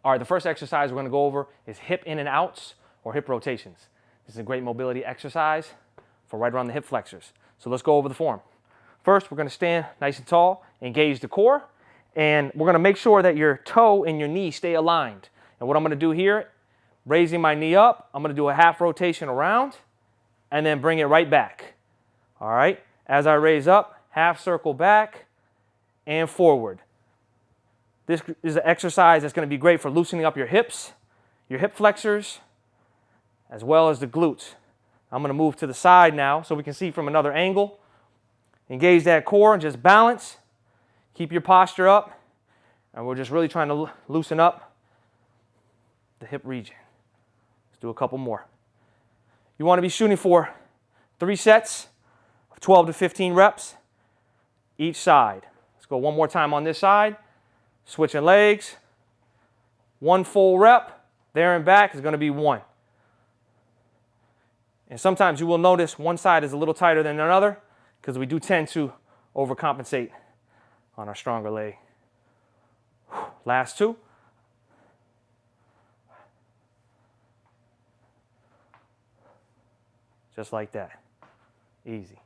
All right, the first exercise we're going to go over is hip in and outs or hip rotations. This is a great mobility exercise for right around the hip flexors. So let's go over the form. First, we're going to stand nice and tall, engage the core, and we're going to make sure that your toe and your knee stay aligned. And what I'm going to do here, raising my knee up, I'm going to do a half rotation around and then bring it right back. All right, as I raise up, half circle back and forward. This is an exercise that's going to be great for loosening up your hips, your hip flexors, as well as the glutes. I'm going to move to the side now so we can see from another angle. Engage that core and just balance. Keep your posture up. And we're just really trying to loosen up the hip region. Let's do a couple more. You want to be shooting for 3 sets of 12 to 15 reps each side. Let's go one more time on this side. Switching legs. 1 full rep. There and back is going to be 1. And sometimes you will notice one side is a little tighter than another because we do tend to overcompensate on our stronger leg. Last 2. Just like that. Easy.